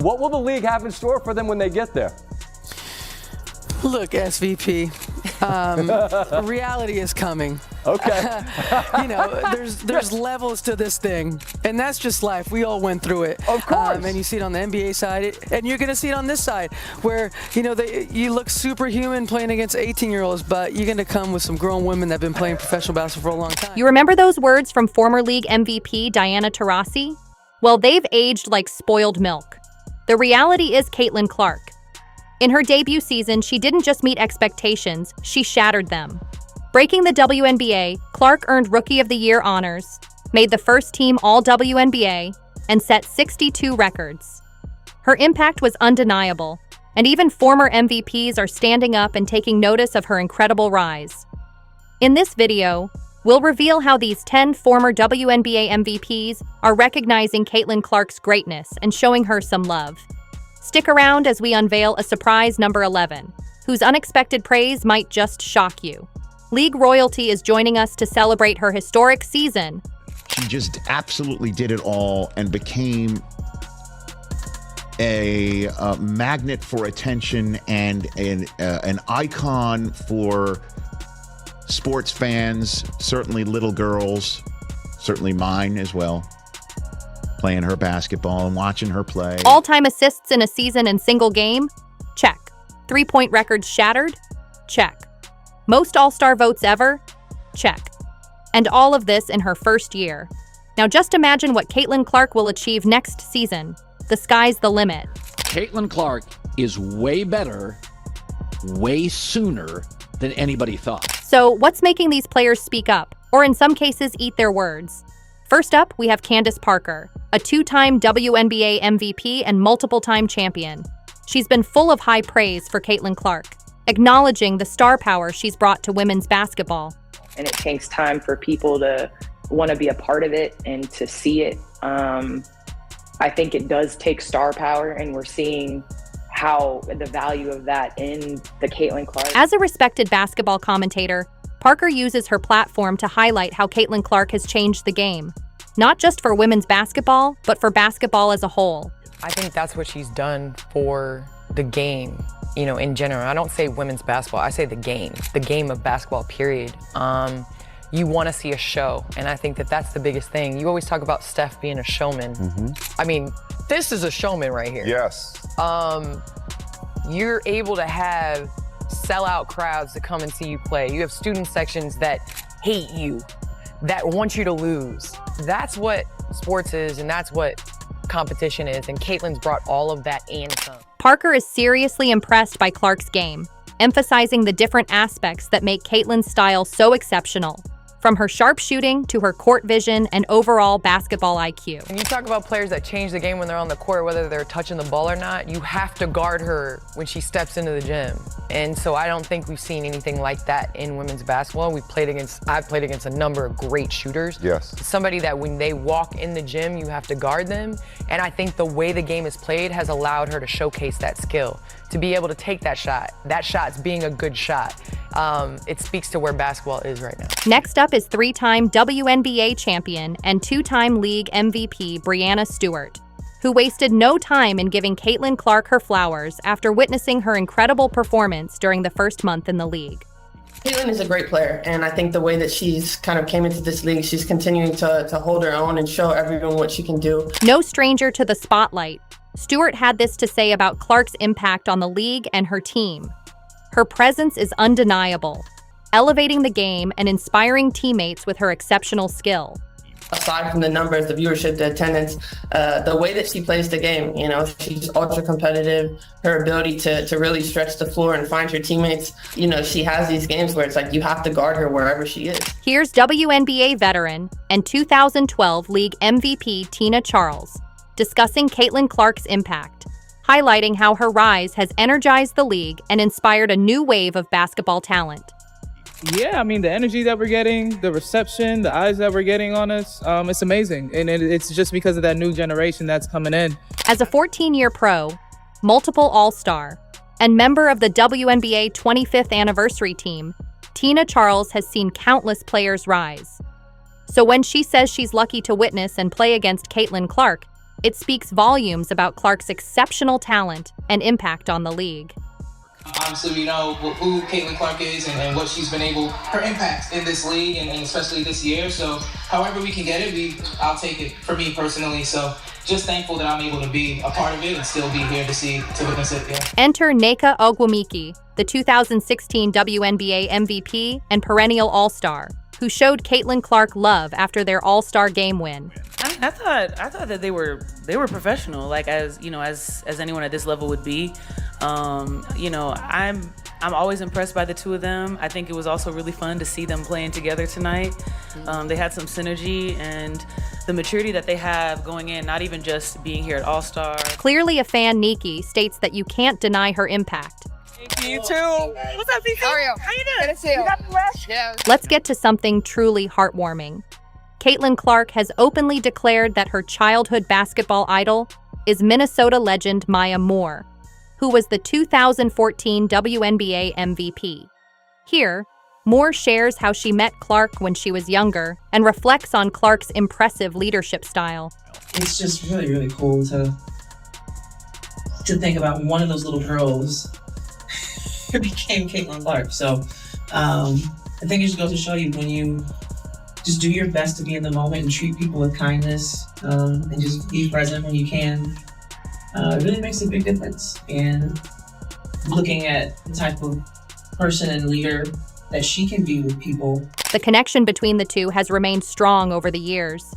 What will the league have in store for them when they get there? Look, SVP, reality is coming. Okay. There's levels to this thing, and that's just life. We all went through it. Of course. And you see it on the NBA side, and you're going to see it on this side, where, you look superhuman playing against 18-year-olds, but you're going to come with some grown women that have been playing professional basketball for a long time. You remember those words from former league MVP Diana Taurasi? Well, they've aged like spoiled milk. The reality is Caitlin Clark. In her debut season, she didn't just meet expectations, she shattered them. Breaking the WNBA, Clark earned Rookie of the Year honors, made the first team All-WNBA, and set 62 records. Her impact was undeniable, and even former MVPs are standing up and taking notice of her incredible rise. In this video, we'll reveal how these 10 former WNBA MVPs are recognizing Caitlin Clark's greatness and showing her some love. Stick around as we unveil a surprise number 11, whose unexpected praise might just shock you. League royalty is joining us to celebrate her historic season. She just absolutely did it all and became a magnet for attention and an icon for sports fans, certainly little girls, certainly mine as well. Playing her basketball and watching her play. All-time assists in a season and single game? Check. Three-point records shattered? Check. Most All-Star votes ever? Check. And all of this in her first year. Now just imagine what Caitlin Clark will achieve next season. The sky's the limit. Caitlin Clark is way better, way sooner than anybody thought. So what's making these players speak up, or in some cases eat their words? First up, we have Candace Parker, a two-time WNBA MVP and multiple-time champion. She's been full of high praise for Caitlin Clark, acknowledging the star power she's brought to women's basketball. And it takes time for people to want to be a part of it and to see it. I think it does take star power, and we're seeing how the value of that in the Caitlin Clark. As a respected basketball commentator, Parker uses her platform to highlight how Caitlin Clark has changed the game, not just for women's basketball, but for basketball as a whole. I think that's what she's done for the game, in general. I don't say women's basketball, I say the game of basketball, period. You want to see a show, and I think that that's the biggest thing. You always talk about Steph being a showman. I mean, this is a showman right here. Yes. You're able to have sellout crowds to come and see you play. You have student sections that hate you, that want you to lose. That's what sports is, and that's what competition is, and Caitlin's brought all of that and some. Parker is seriously impressed by Clark's game, emphasizing the different aspects that make Caitlin's style so exceptional. From her sharp shooting to her court vision and overall basketball IQ. When you talk about players that change the game when they're on the court, whether they're touching the ball or not, you have to guard her when she steps into the gym. And so I don't think we've seen anything like that in women's basketball. I've played against a number of great shooters. Yes. Somebody that when they walk in the gym, you have to guard them. And I think the way the game is played has allowed her to showcase that skill, to be able to take that shot. That shot's being a good shot. It speaks to where basketball is right now. Next up is three-time WNBA champion and two-time league MVP Breanna Stewart, who wasted no time in giving Caitlin Clark her flowers after witnessing her incredible performance during the first month in the league. Caitlin is a great player, and I think the way that she's kind of came into this league, she's continuing to hold her own and show everyone what she can do. No stranger to the spotlight, Stewart had this to say about Clark's impact on the league and her team. Her presence is undeniable, elevating the game and inspiring teammates with her exceptional skill. Aside from the numbers, the viewership, the attendance, the way that she plays the game, she's ultra competitive. Her ability to really stretch the floor and find her teammates, she has these games where it's like you have to guard her wherever she is. Here's WNBA veteran and 2012 league MVP Tina Charles discussing Caitlin Clark's impact, highlighting how her rise has energized the league and inspired a new wave of basketball talent. Yeah, I mean, the energy that we're getting, the reception, the eyes that we're getting on us, it's amazing. And it's just because of that new generation that's coming in. As a 14-year pro, multiple All-Star, and member of the WNBA 25th anniversary team, Tina Charles has seen countless players rise. So when she says she's lucky to witness and play against Caitlin Clark, It speaks volumes about Clark's exceptional talent and impact on the league. Obviously, we know who Caitlin Clark is and what she's been able, her impact in this league and especially this year. So however we can get it, I'll take it for me personally. So just thankful that I'm able to be a part of it and still be here to witness it. Yeah. Enter Nneka Ogwumike, the 2016 WNBA MVP and perennial All-Star, who showed Caitlin Clark love after their All-Star game win. I thought that they were professional, like as anyone at this level would be. I'm always impressed by the two of them. I think it was also really fun to see them playing together tonight. They had some synergy and the maturity that they have going in, not even just being here at All-Star. Clearly a fan, Nikki states that you can't deny her impact. You too. What's up, Nikki? How are you? How you doing? Good to see you. You got the rush? Yeah. Let's get to something truly heartwarming. Caitlin Clark has openly declared that her childhood basketball idol is Minnesota legend Maya Moore, who was the 2014 WNBA MVP. Here, Moore shares how she met Clark when she was younger and reflects on Clark's impressive leadership style. It's just really, really cool to think about one of those little girls who became Caitlin Clark. So I think it just goes to show you, when you just do your best to be in the moment and treat people with kindness, and just be present when you can, it really makes a big difference. And looking at the type of person and leader that she can be with people. The connection between the two has remained strong over the years.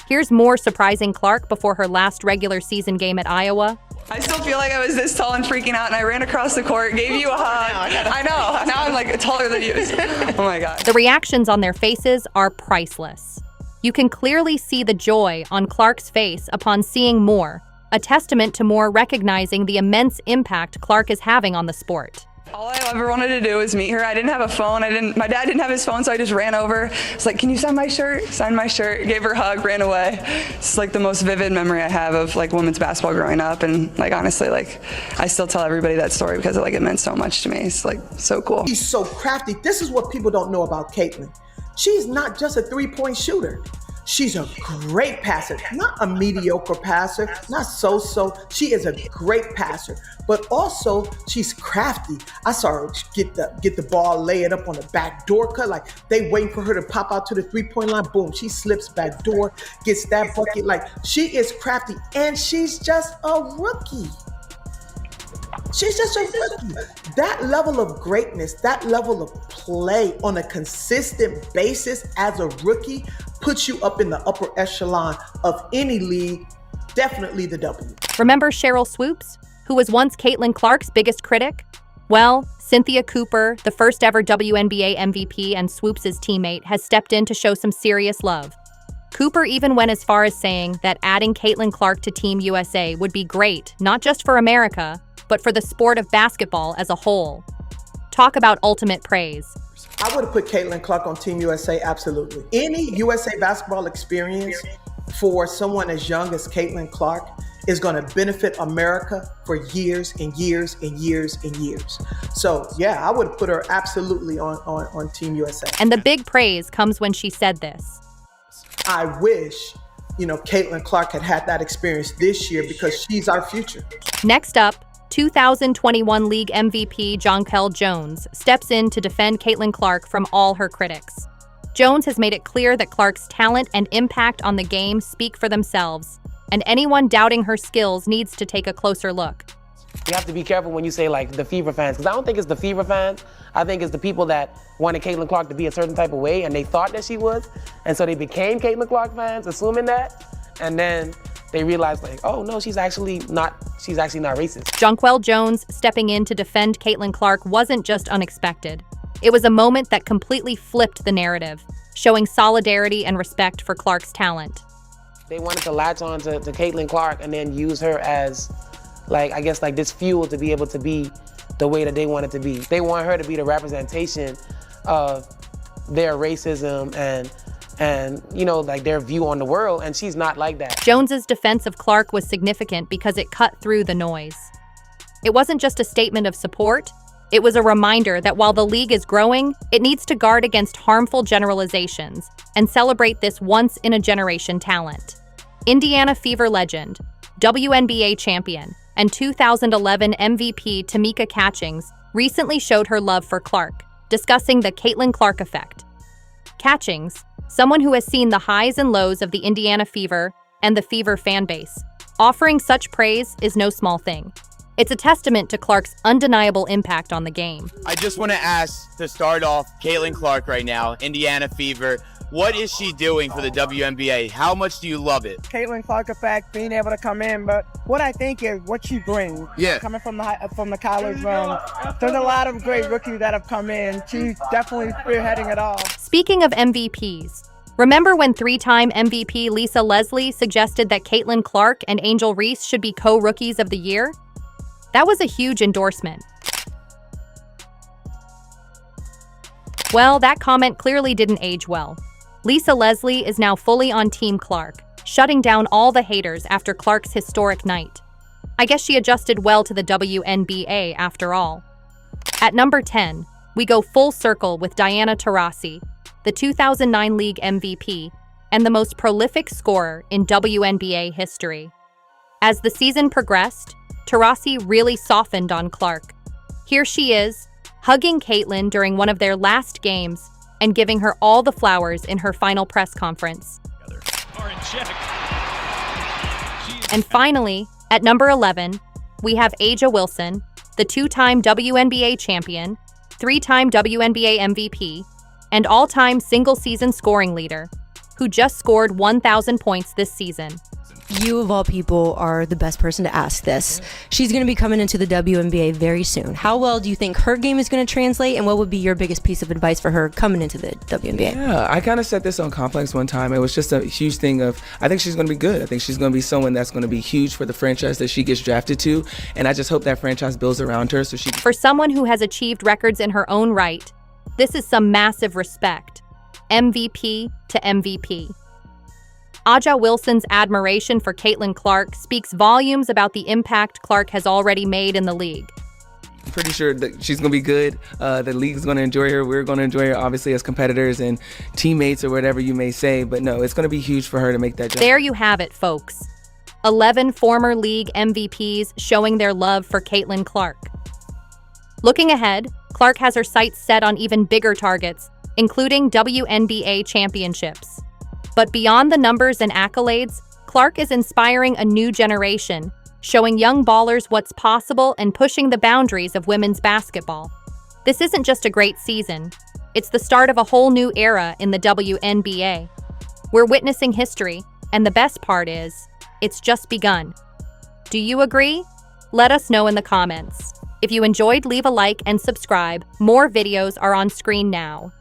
Here's more surprising Clark before her last regular season game at Iowa. I still feel like I was this tall and freaking out, and I ran across the court, gave you a hug. I know. Now I'm like taller than you. Oh my God. The reactions on their faces are priceless. You can clearly see the joy on Clark's face upon seeing Moore, a testament to Moore recognizing the immense impact Clark is having on the sport. All I ever wanted to do was meet her. I didn't have a phone. My dad didn't have his phone, so I just ran over. It's like, can you sign my shirt? Signed my shirt, gave her a hug, ran away. It's like the most vivid memory I have of like women's basketball growing up. And like, honestly, like I still tell everybody that story because it meant so much to me. It's like so cool. She's so crafty. This is what people don't know about Caitlin. She's not just a three-point shooter. She's a great passer, not a mediocre passer, not so-so. She is a great passer, but also she's crafty. I saw her get the ball, lay it up on the back door cut, like they waiting for her to pop out to the three-point line. Boom, she slips back door, gets that bucket. Like, she is crafty, and she's just a rookie. She's just a rookie. That level of greatness, that level of play on a consistent basis as a rookie puts you up in the upper echelon of any league, definitely the W. Remember Cheryl Swoops, who was once Caitlin Clark's biggest critic? Well, Cynthia Cooper, the first ever WNBA MVP and Swoops' teammate, has stepped in to show some serious love. Cooper even went as far as saying that adding Caitlin Clark to Team USA would be great, not just for America, but for the sport of basketball as a whole. Talk about ultimate praise. I would have put Caitlin Clark on Team USA, absolutely. Any USA basketball experience for someone as young as Caitlin Clark is going to benefit America for years and years and years and years. So yeah, I would have put her absolutely on Team USA. And the big praise comes when she said this. I wish, Caitlin Clark had that experience this year because she's our future. Next up, 2021 League MVP Jonquel Jones steps in to defend Caitlin Clark from all her critics. Jones has made it clear that Clark's talent and impact on the game speak for themselves, and anyone doubting her skills needs to take a closer look. You have to be careful when you say the Fever fans, because I don't think it's the Fever fans. I think it's the people that wanted Caitlin Clark to be a certain type of way, and they thought that she was, and so they became Caitlin Clark fans, assuming that, and then they realized oh no, she's actually not racist. Jonquel Jones stepping in to defend Caitlin Clark wasn't just unexpected. It was a moment that completely flipped the narrative, showing solidarity and respect for Clark's talent. They wanted to latch on to Caitlin Clark and then use her as this fuel to be able to be the way that they wanted to be. They want her to be the representation of their racism and their view on the world, and she's not like that. Jones's defense of Clark was significant because it cut through the noise. It wasn't just a statement of support, it was a reminder that while the league is growing, it needs to guard against harmful generalizations and celebrate this once-in-a-generation talent. Indiana Fever legend, WNBA champion, and 2011 MVP Tamika Catchings recently showed her love for Clark, discussing the Caitlin Clark effect. Catchings, someone who has seen the highs and lows of the Indiana Fever and the Fever fan base, offering such praise is no small thing. It's a testament to Clark's undeniable impact on the game. I just want to ask, to start off, Caitlin Clark right now, Indiana Fever. What is she doing for the WNBA? How much do you love it? Caitlin Clark effect, being able to come in, but what I think is what she brings. Yeah. Coming from the college run, there's a lot of great rookies that have come in. She's definitely spearheading it all. Speaking of MVPs, remember when three-time MVP Lisa Leslie suggested that Caitlin Clark and Angel Reese should be co-rookies of the year? That was a huge endorsement. Well, that comment clearly didn't age well. Lisa Leslie is now fully on Team Clark, shutting down all the haters after Clark's historic night. I guess she adjusted well to the WNBA after all. At number 10, we go full circle with Diana Taurasi, the 2009 League MVP and the most prolific scorer in WNBA history. As the season progressed, Taurasi really softened on Clark. Here she is, hugging Caitlin during one of their last games and giving her all the flowers in her final press conference. And finally, at number 11, we have A'ja Wilson, the two-time WNBA champion, three-time WNBA MVP, and all-time single-season scoring leader, who just scored 1,000 points this season. You, of all people, are the best person to ask this. She's going to be coming into the WNBA very soon. How well do you think her game is going to translate, and what would be your biggest piece of advice for her coming into the WNBA? Yeah, I kind of said this on Complex one time. It was just a huge thing of, I think she's going to be good. I think she's going to be someone that's going to be huge for the franchise that she gets drafted to, and I just hope that franchise builds around her so she can... For someone who has achieved records in her own right, this is some massive respect. MVP to MVP. A'ja Wilson's admiration for Caitlin Clark speaks volumes about the impact Clark has already made in the league. I'm pretty sure that she's going to be good. The league's going to enjoy her. We're going to enjoy her, obviously, as competitors and teammates or whatever you may say. But no, it's going to be huge for her to make that jump. There you have it, folks. 11 former league MVPs showing their love for Caitlin Clark. Looking ahead, Clark has her sights set on even bigger targets, including WNBA championships. But beyond the numbers and accolades, Clark is inspiring a new generation, showing young ballers what's possible and pushing the boundaries of women's basketball. This isn't just a great season, it's the start of a whole new era in the WNBA. We're witnessing history, and the best part is, it's just begun. Do you agree? Let us know in the comments. If you enjoyed, leave a like and subscribe. More videos are on screen now.